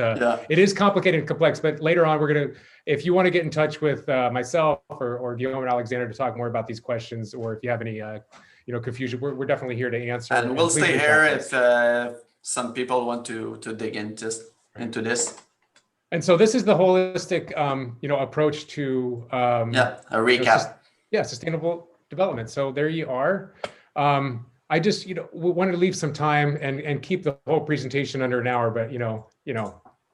is complicated and complex. But later on, if you want to get in touch with myself or Guillaume and Alexander to talk more about these questions, or if you have any confusion, we're definitely here to answer. And we'll stay here if some people want to dig into this. And so this is the holistic, approach to a recap. Sustainable development. So there you are. I just wanted to leave some time and keep the whole presentation under an hour, but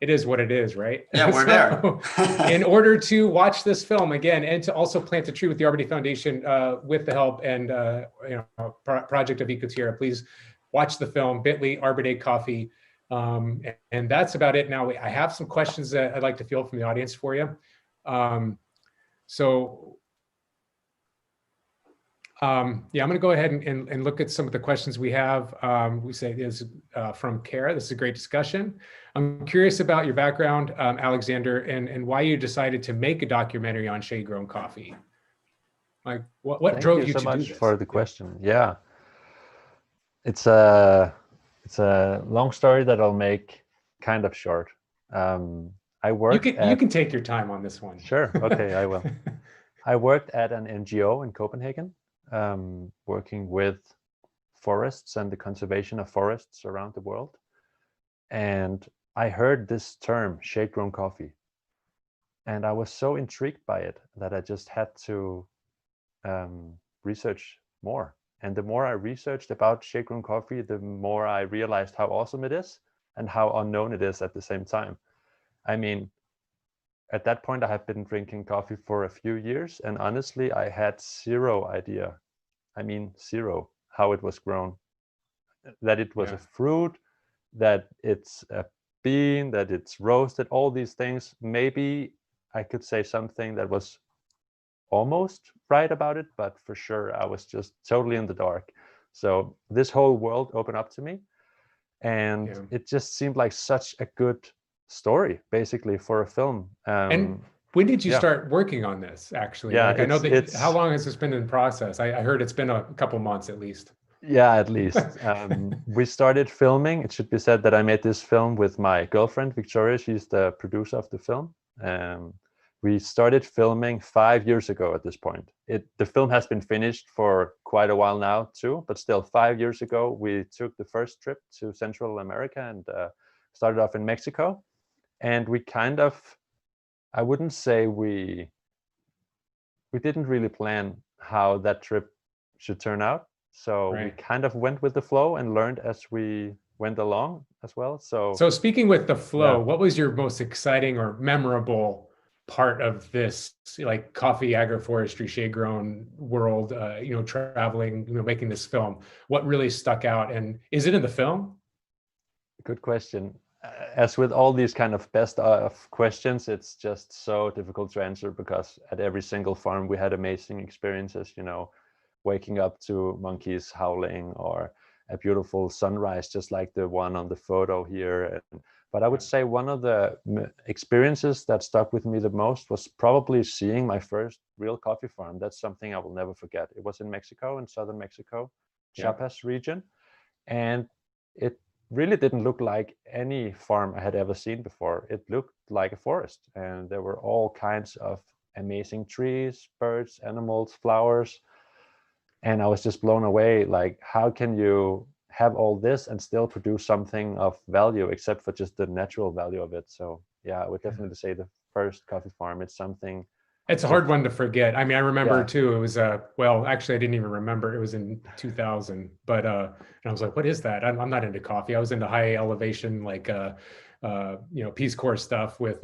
it is what it is, right? Yeah, we're there. In order to watch this film again, and to also plant a tree with the Arbor Day Foundation with the help and project of Ecoterra, please watch the film, Bit.ly, Arbor Day Coffee. And that's about it. Now, I have some questions that I'd like to field from the audience for you. So Yeah, I'm going to go ahead and look at some of the questions we have. We say this from Kara. This is a great discussion. I'm curious about your background, Alexander, and why you decided to make a documentary on shade-grown coffee. Like, what drove you so to much do this? for the question. Yeah, it's a long story that I'll make kind of short. I worked you can take your time on this one. Sure. Okay, I will. I worked at an NGO in Copenhagen, working with forests and the conservation of forests around the world. And I heard this term, shade-grown coffee. And I was so intrigued by it that I just had to research more. And the more I researched about shade-grown coffee, the more I realized how awesome it is and how unknown it is at the same time. I mean, at that point, I had been drinking coffee for a few years, and honestly, I had zero idea. I mean, zero, how it was grown. That it was a fruit, that it's a bean, that it's roasted, all these things. Maybe I could say something that was almost right about it, but for sure, I was just totally in the dark. So this whole world opened up to me, and it just seemed like such a good story, basically, for a film. And when did you start working on this, actually? Yeah, like, I know that. How long has this been in process? I heard it's been a couple months at least. Yeah, at least. We started filming. It should be said that I made this film with my girlfriend, Victoria. She's the producer of the film. We started filming 5 years ago at this point. The film has been finished for quite a while now too, but still 5 years ago, we took the first trip to Central America and started off in Mexico. And we kind of, I wouldn't say we didn't really plan how that trip should turn out. So we kind of went with the flow and learned as we went along as well. So speaking with the flow, what was your most exciting or memorable part of this, like, coffee agroforestry shade-grown world, traveling, making this film? What really stuck out, and is it in the film? Good question. As with all these kind of best of questions, it's just so difficult to answer, because at every single farm we had amazing experiences, waking up to monkeys howling or a beautiful sunrise, just like the one on the photo here. But I would say one of the experiences that stuck with me the most was probably seeing my first real coffee farm. That's something I will never forget. It was in Mexico, in southern Mexico, Chiapas region. And it really didn't look like any farm I had ever seen before. It looked like a forest, and there were all kinds of amazing trees, birds, animals, flowers. And I was just blown away, like, how can you have all this and still produce something of value, except for just the natural value of it? So yeah, I would definitely say the first coffee farm, it's something. It's a hard one to forget. I mean, I remember too, it was, well, actually I didn't even remember, it was in 2000, but, and I was like, what is that? I'm not into coffee. I was into high elevation, like, Peace Corps stuff with,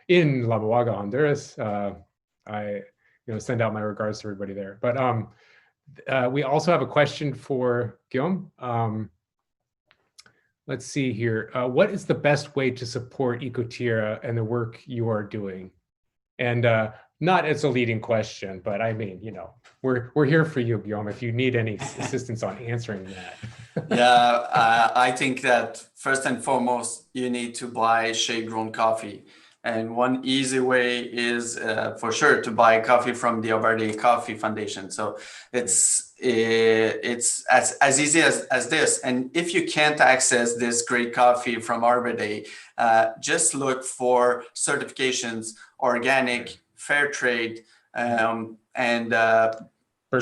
in La Moaga, Honduras. I, send out my regards to everybody there. But, we also have a question for Guillaume. Let's see here. What is the best way to support Ecoterra and the work you are doing? And not as a leading question, but I mean, we're here for you, Guillaume, if you need any assistance on answering that. I think that first and foremost, you need to buy shade-grown coffee. And one easy way is for sure to buy coffee from the Arbor Coffee Foundation. So it's as easy as this. And if you can't access this great coffee from Arbor Day, just look for certifications, organic, fair trade, and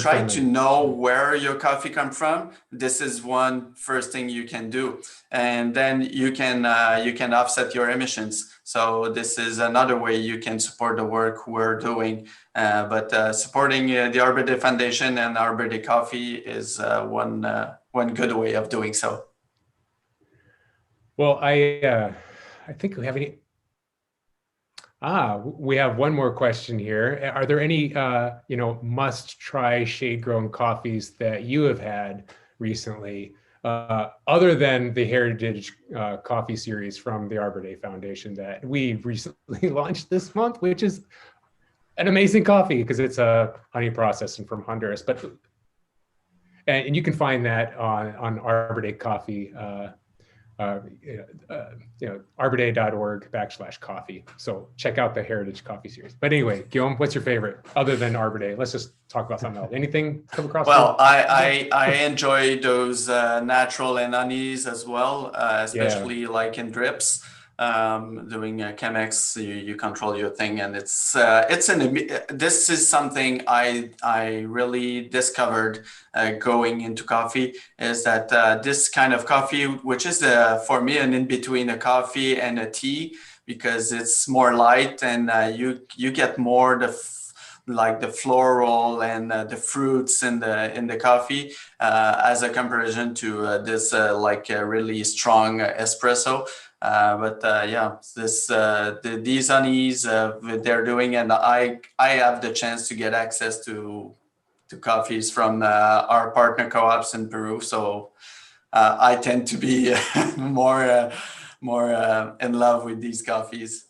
try to know where your coffee comes from. This is one first thing you can do, and then you can offset your emissions. So this is another way you can support the work we're doing. But supporting the Arbor Day Foundation and Arbor Day Coffee is one good way of doing so. Well, I think we have any. We have one more question here. Are there any, must-try shade-grown coffees that you have had recently, other than the Heritage Coffee Series from the Arbor Day Foundation that we recently launched this month, which is an amazing coffee because it's a honey processing from Honduras. But and you can find that on Arbor Day Coffee, arborday.org/coffee. So check out the Heritage Coffee series. But anyway, Guillaume, what's your favorite other than Arbor Day? Let's just talk about something else. Anything come across? Well, I enjoy those natural and honeys as well, especially like in drips. Doing Chemex, you control your thing, and this is something I really discovered going into coffee, is that this kind of coffee, which is for me an in between a coffee and a tea, because it's more light and you get more like the floral and the fruits in the coffee as a comparison to this like a really strong espresso. These honeys they're doing, and I have the chance to get access to coffees from our partner co-ops in Peru. So I tend to be more in love with these coffees.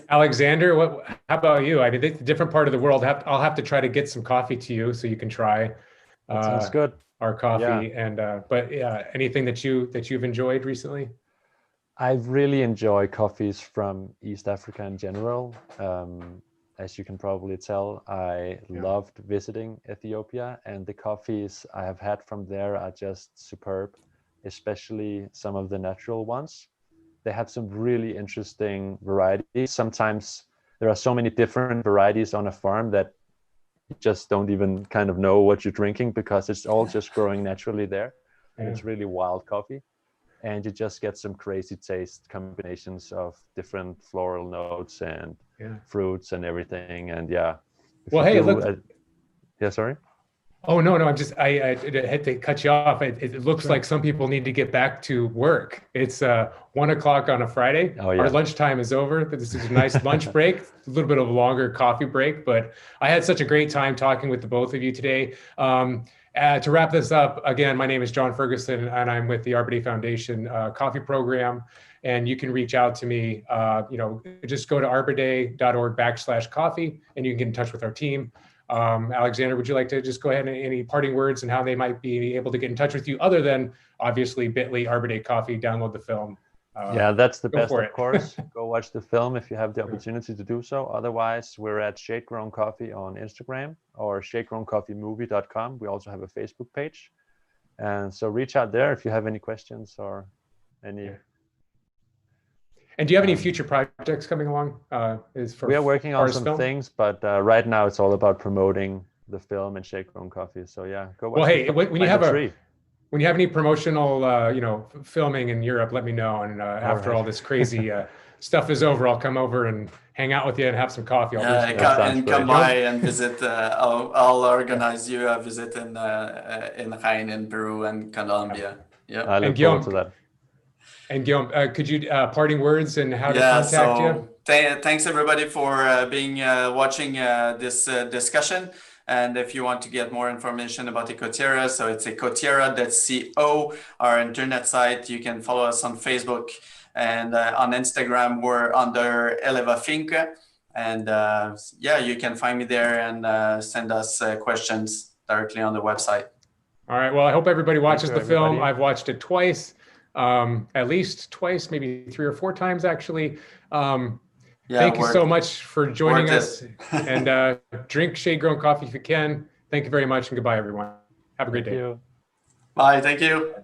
Alexander, how about you? I mean, it's a different part of the world. I'll have to try to get some coffee to you so you can try. That sounds good. Our coffee, Yeah. and anything that you've enjoyed recently? I really enjoy coffees from East Africa in general. As you can probably tell, I loved visiting Ethiopia, and the coffees I have had from there are just superb, especially some of the natural ones. They have some really interesting varieties. Sometimes there are so many different varieties on a farm that you just don't even kind of know what you're drinking, because it's all just growing naturally there. And it's really wild coffee. And you just get some crazy taste combinations of different floral notes and fruits and everything. And well, hey, look. Sorry. Oh, no, I had to cut you off. It looks like some people need to get back to work. It's 1 o'clock on a Friday. Oh, yeah. Our lunchtime is over. This is a nice lunch break, a little bit of a longer coffee break, but I had such a great time talking with the both of you today. To wrap this up, again, my name is John Ferguson, and I'm with the Arbor Day Foundation coffee program. And you can reach out to me, just go to arborday.org/coffee, and you can get in touch with our team. Alexander, would you like to just go ahead and any parting words and how they might be able to get in touch with you, other than obviously bit.ly Arbor Day Coffee, download the film? That's the best, of course. Go watch the film if you have the opportunity to do so. Otherwise, we're at Shade Grown Coffee on Instagram or shadegrowncoffeemovie.com. We also have a Facebook page. And so reach out there if you have any questions or any... And do you have any future projects coming along? We are working on some things, but right now it's all about promoting the film and Shade Grown Coffee. So go watch. Well, hey, when you have any promotional, filming in Europe, let me know. And after all this crazy stuff is over, I'll come over and hang out with you and have some coffee. Come by and visit. I'll organize you a visit in Jaén, in Peru and Colombia. Yeah, I look forward to that. And Guillaume, could you parting words and how to contact you? Thanks everybody for watching this discussion. And if you want to get more information about Ecoterra, so it's ecoterra.co, our internet site. You can follow us on Facebook, and on Instagram we're under Eleva Finca. And you can find me there and send us questions directly on the website. All right. Well, I hope everybody watches the film. I've watched it twice. At least twice, maybe 3 or 4 times actually. Thank you so much for joining us. And drink Shade Grown Coffee if you can. Thank you very much, and goodbye, everyone. Have a great day. Bye. Thank you.